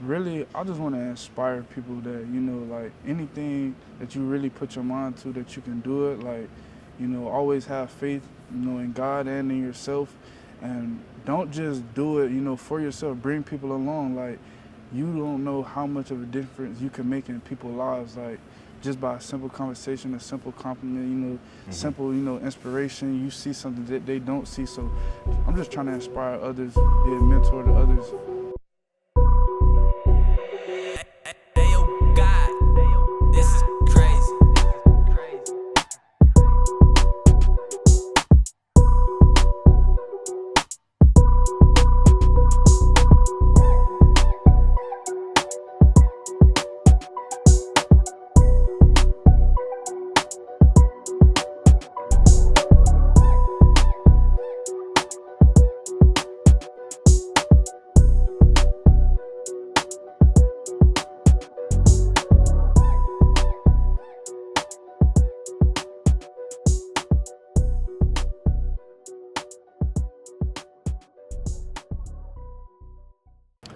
Really, I just want to inspire people that, like anything that you really put your mind to, that you can do it. Like, always have faith, in God and in yourself. And don't just do it, for yourself. Bring people along. Like, you don't know how much of a difference you can make in people's lives. Like, just by a simple conversation, a simple compliment, simple, inspiration. You see something that they don't see. So I'm just trying to inspire others, be a mentor to others.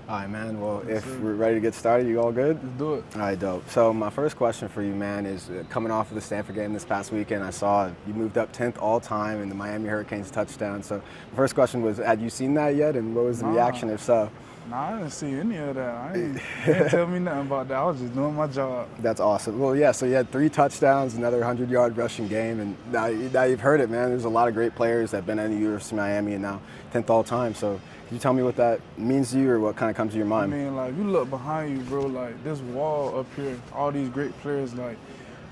All right, man. Well, if we're ready to get started, you all good? Let's do it. All right, dope. So my first question for you, man, is coming off of the Stanford game this past weekend, I saw you moved up 10th all time in the Miami Hurricanes touchdown. So the first question was, had you seen that yet, and what was the reaction, if so? Nah, I didn't see any of that. You didn't tell me nothing about that. I was just doing my job. That's awesome. Well, yeah, so you had 3 touchdowns, another 100-yard rushing game, and now you've heard it, man. There's a lot of great players that have been at the University of Miami and now 10th all time. So can you tell me what that means to you, or what kind of comes to your mind? I mean, like, you look behind you, bro, like, this wall up here, all these great players, like,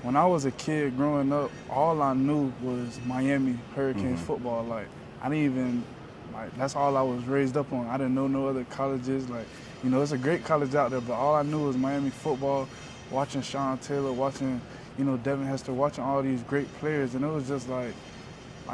when I was a kid growing up, all I knew was Miami Hurricanes football. Like, I didn't even, like, that's all I was raised up on. I didn't know no other colleges. Like, it's a great college out there, but all I knew was Miami football, watching Sean Taylor, watching, Devin Hester, watching all these great players, and it was just like,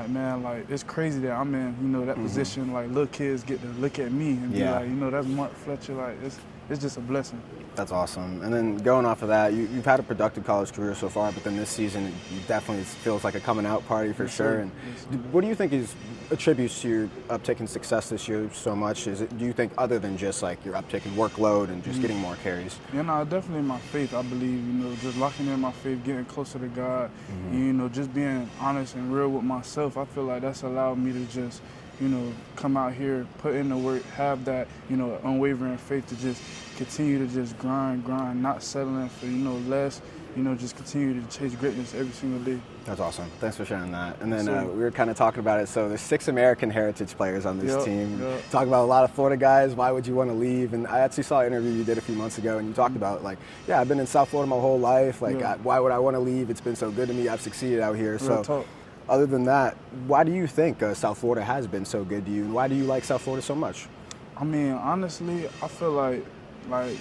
man, like, it's crazy that I'm in, that position. Like, little kids get to look at me and be like, that's Mark Fletcher. Like, it's just a blessing. That's awesome. And then going off of that, you've had a productive college career so far, but then this season, it definitely feels like a coming out party for sure. And what do you think attributes to your uptick in success this year so much? Do you think, other than just like your uptick in workload and just getting more carries? Yeah, no, definitely my faith. I believe, just locking in my faith, getting closer to God, and, just being honest and real with myself. I feel like that's allowed me to just, come out here, put in the work, have that, unwavering faith to just continue to just grind, not settling for, less, just continue to chase greatness every single day. That's awesome. Thanks for sharing that. And then we were kind of talking about it. So there's 6 American heritage players on this team. Talking about a lot of Florida guys. Why would you want to leave? And I actually saw an interview you did a few months ago, and you talked about, like, I've been in South Florida my whole life. Like, why would I want to leave? It's been so good to me. I've succeeded out here. So other than that, why do you think South Florida has been so good to you? And why do you like South Florida so much? I mean, honestly, I feel like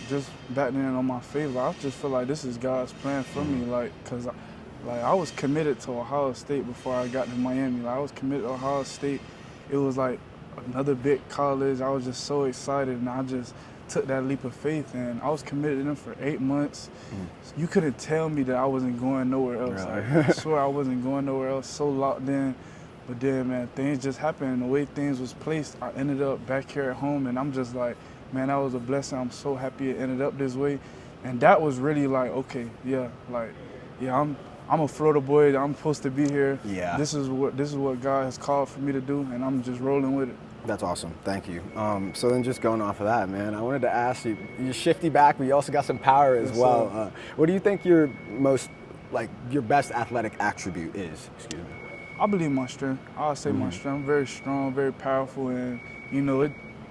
just back then on my faith, I just feel like this is God's plan for me. Like, because I was committed to Ohio State before I got to Miami. Like, I was committed to Ohio State. It was like another big college. I was just so excited, and I just took that leap of faith, and I was committed to them for 8 months. You couldn't tell me that I wasn't going nowhere else. Really? Like, I swear I wasn't going nowhere else, so locked in. But then, man, things just happened, and the way things was placed, I ended up back here at home, and I'm just like, man, that was a blessing. I'm so happy it ended up this way. And that was really like, okay, I'm a Florida boy. I'm supposed to be here. Yeah. This is what God has called for me to do, and I'm just rolling with it. That's awesome. Thank you. So then just going off of that, man, I wanted to ask you, you're shifty back, but you also got some power as well. What do you think your best athletic attribute is? Excuse me. I believe my strength. I'll say my strength. I'm very strong, very powerful, and,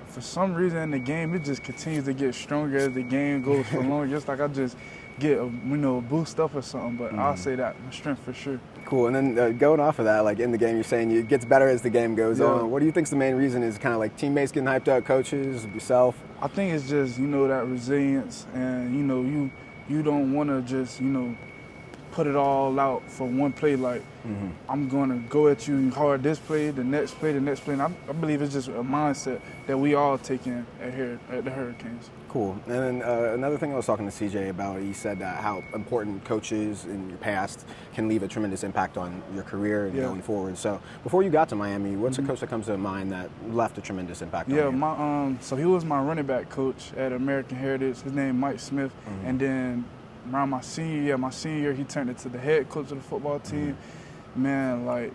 for some reason in the game, it just continues to get stronger as the game goes for longer. Just like I just get a boost up or something. But I'll say that my strength for sure. Cool. And then going off of that, like in the game, you're saying it gets better as the game goes on. What do you think's the main reason? Is kind of like teammates getting hyped up, coaches, yourself? I think it's just that resilience, and you don't want to just put it all out for one play. Like, I'm going to go at you hard this play, the next play, the next play. And I believe it's just a mindset that we all take in here at the Hurricanes. Cool. And then another thing I was talking to CJ about, he said that how important coaches in your past can leave a tremendous impact on your career and going forward. So before you got to Miami, what's a coach that comes to mind that left a tremendous impact on you? Yeah, so he was my running back coach at American Heritage. His name Mike Smith. And then around my senior year, he turned into the head coach of the football team. Man, like,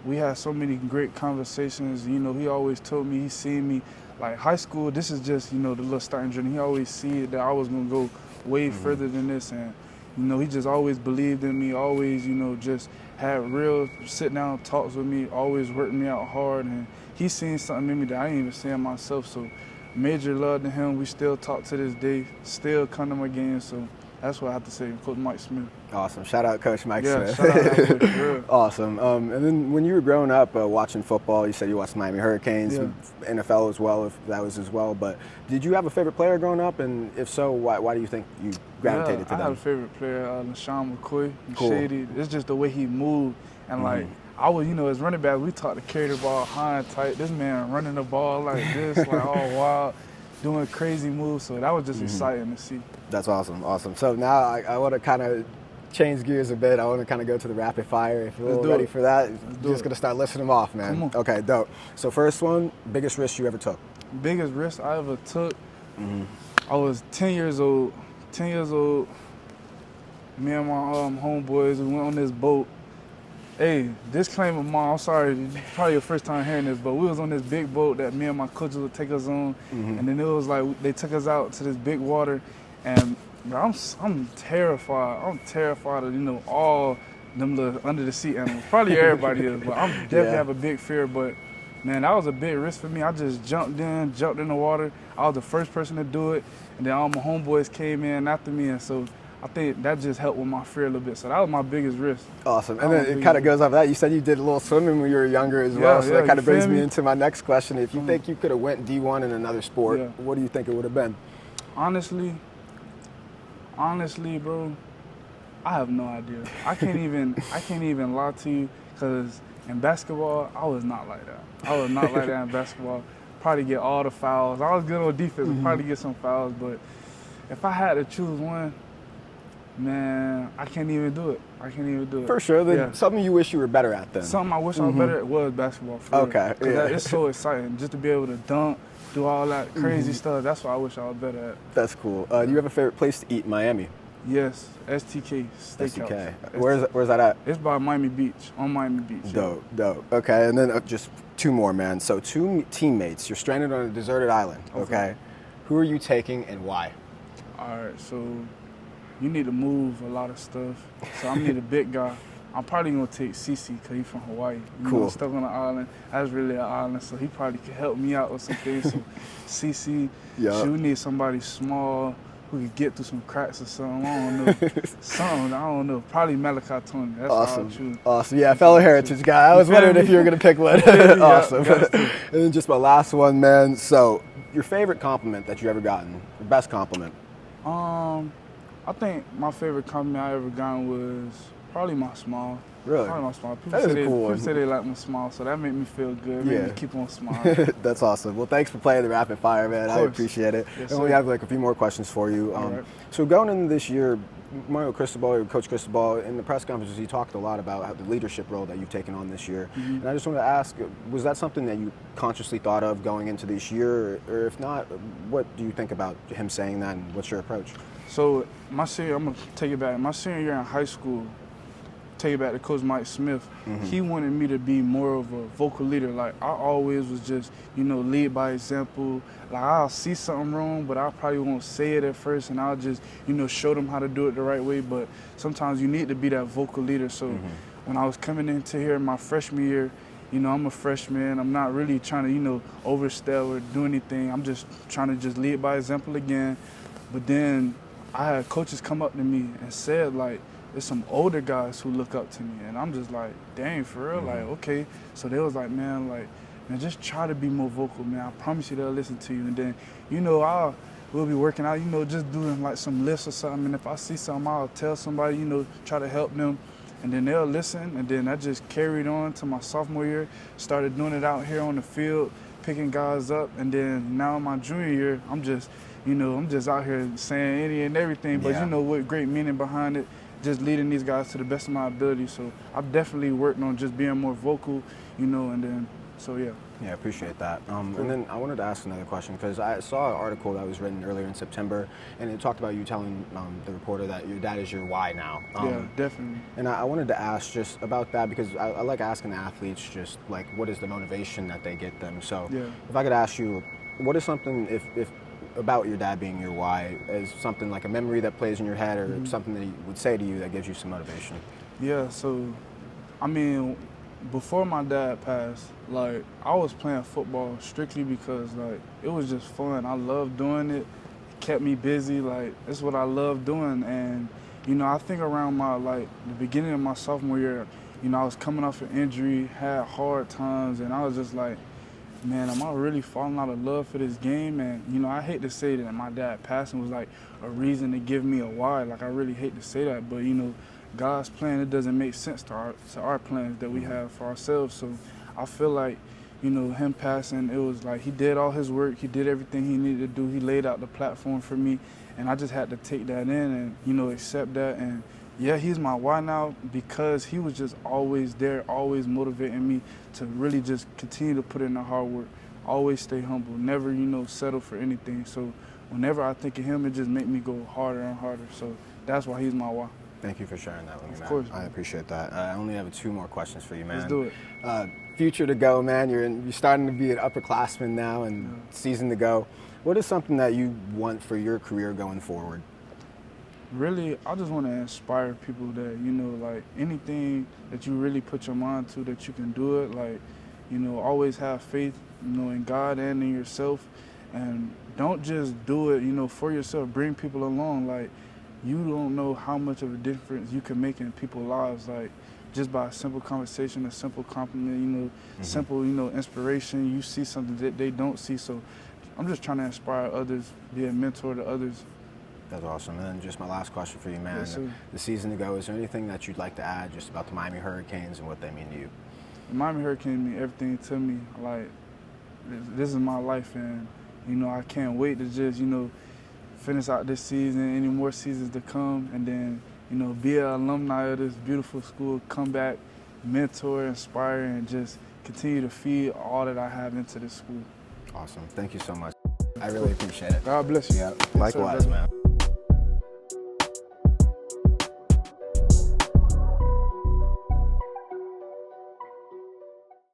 we had so many great conversations. You know, he always told me, he seen me, like high school, this is just, you know, the little starting journey. He always see that I was going to go way further than this. And, you know, he just always believed in me, always, you know, just had real sit-down talks with me, always worked me out hard. And he seen something in me that I didn't even see in myself. So major love to him. We still talk to this day, still come to my games. So that's what I have to say, Coach Mike Smith. Awesome. Shout out Coach Mike Smith. Shout out Coach, for real. Awesome. And then when you were growing up watching football, you said you watched Miami Hurricanes, NFL as well, if that was as well. But did you have a favorite player growing up? And if so, why do you think you gravitated to them? I had a favorite player, LaShawn McCoy. Cool. Shady. It's just the way he moved. And, like, I was, you know, as running back, we taught to carry the ball high and tight. This man running the ball like this, like all wild, doing crazy moves. So that was just exciting to see. That's awesome. Awesome. So now I want to kind of change gears a bit. I want to kind of go to the rapid fire. If you're ready for that, just going to start listing them off, man. Come on. Okay, dope. So first one, biggest risk you ever took? Biggest risk I ever took, I was 10 years old. 10 years old, me and my homeboys, we went on this boat. Hey, disclaimer, Mom, I'm sorry, probably your first time hearing this, but we was on this big boat that me and my coaches would take us on, and then it was like they took us out to this big water, and bro, I'm terrified. I'm terrified of, you know, all them little under the sea animals. Probably everybody is, but I'm definitely have a big fear. But man, that was a big risk for me. I just jumped in the water. I was the first person to do it, and then all my homeboys came in after me, and so I think that just helped with my fear a little bit. So that was my biggest risk. Awesome. And then it kind of goes off that. You said you did a little swimming when you were younger as well. So that kind of brings me into my next question. If you think you could have went D1 in another sport, what do you think it would have been? Honestly, bro, I have no idea. I can't even lie to you, because in basketball, I was not like that. I was not like that in basketball. Probably get all the fouls. I was good on defense, probably get some fouls, but if I had to choose one, man, I can't even do it. I can't even do it. For sure. Then something you wish you were better at then? Something I wish I was better at was basketball. Okay. It's so exciting just to be able to dunk, do all that crazy stuff. That's what I wish I was better at. That's cool. Do you have a favorite place to eat in Miami? Yes, STK Steakhouse. STK. Where's that at? It's by Miami Beach, on Miami Beach. Dope. Okay, and then just two more, man. So two teammates. You're stranded on a deserted island, okay? Who are you taking and why? All right, so you need to move a lot of stuff. So I need a big guy. I'm probably going to take CC because he's from Hawaii. You know, stuck on the island. That's really an island, so he probably could help me out with some things. So CC, we need somebody small who could get through some cracks or something. I don't know. Probably Malachi Tony. That's what I'll choose. Awesome. Yeah, fellow Heritage guy. I was wondering if you were going to pick one. Awesome. And then just my last one, man. So your favorite compliment that you ever gotten? The best compliment? I think my favorite compliment I ever gotten was probably my smile. Really? Probably my smile. People say they like my smile, so that made me feel good. Made me keep on smiling. That's awesome. Well, thanks for playing the rapid fire, man. I appreciate it. Yes, and we have like a few more questions for you. So going into this year, Mario Cristobal, or Coach Cristobal, in the press conferences, he talked a lot about the leadership role that you've taken on this year. And I just wanted to ask, was that something that you consciously thought of going into this year? Or if not, what do you think about him saying that, and what's your approach? So my senior, I'm going to take it back. My senior year in high school, take it back to Coach Mike Smith, he wanted me to be more of a vocal leader. Like, I always was just, you know, lead by example. Like, I'll see something wrong, but I probably won't say it at first, and I'll just, you know, show them how to do it the right way. But sometimes you need to be that vocal leader. So when I was coming into here my freshman year, you know, I'm a freshman. I'm not really trying to, you know, overstep or do anything. I'm just trying to just lead by example again. But then I had coaches come up to me and said, like, there's some older guys who look up to me, and I'm just like, dang, for real? Like, okay. So they was like, man, just try to be more vocal, man. I promise you they'll listen to you. And then, you know, we'll be working out, you know, just doing like some lifts or something. And if I see something, I'll tell somebody, you know, try to help them. And then they'll listen. And then I just carried on to my sophomore year, started doing it out here on the field, picking guys up. And then now in my junior year, I'm just you know, I'm just out here saying any and everything, but you know, with great meaning behind it, just leading these guys to the best of my ability. So I've definitely worked on just being more vocal, you know, and then, so yeah. Yeah, I appreciate that. And then I wanted to ask another question because I saw an article that was written earlier in September, and it talked about you telling the reporter that your dad is your why now. Yeah, definitely. And I wanted to ask just about that because I like asking athletes just like what is the motivation that they get them. So if I could ask you, what is something if about your dad being your why is something like a memory that plays in your head or something that he would say to you that gives you some motivation? Yeah, so I mean, before my dad passed, like, I was playing football strictly because, like, it was just fun. I loved doing it. It kept me busy. Like, it's what I love doing. And, you know, I think around my, like, the beginning of my sophomore year, you know, I was coming off an injury, had hard times, and I was just like, man, am I really falling out of love for this game? And, you know, I hate to say that my dad passing was, like, a reason to give me a why. Like, I really hate to say that, but, you know, God's plan, it doesn't make sense to our plans that we have for ourselves. So I feel like, you know, him passing, it was like he did all his work. He did everything he needed to do. He laid out the platform for me, and I just had to take that in and, you know, accept that. And, yeah, he's my why now because he was just always there, always motivating me to really just continue to put in the hard work, always stay humble, never, you know, settle for anything. So whenever I think of him, it just makes me go harder and harder. So that's why he's my why. Thank you for sharing that with me, man. Of course. I appreciate that. I only have 2 more questions for you, man. Let's do it. Future to go, man. You're starting to be an upperclassman now and season to go. What is something that you want for your career going forward? Really, I just want to inspire people that, you know, like anything that you really put your mind to that you can do it. Like, you know, always have faith, you know, in God and in yourself. And don't just do it, you know, for yourself. Bring people along. Like, you don't know how much of a difference you can make in people's lives, like just by a simple conversation, a simple compliment, you know, simple, you know, inspiration. You see something that they don't see. So I'm just trying to inspire others, be a mentor to others. That's awesome. And then just my last question for you, man. Yes, the season to go, is there anything that you'd like to add just about the Miami Hurricanes and what they mean to you? The Miami Hurricanes mean everything to me. Like, this is my life, and, you know, I can't wait to just, you know, finish out this season, any more seasons to come, and then, you know, be an alumni of this beautiful school, come back, mentor, inspire, and just continue to feed all that I have into this school. Awesome. Thank you so much. I really appreciate it. God bless you. Yeah, likewise, man.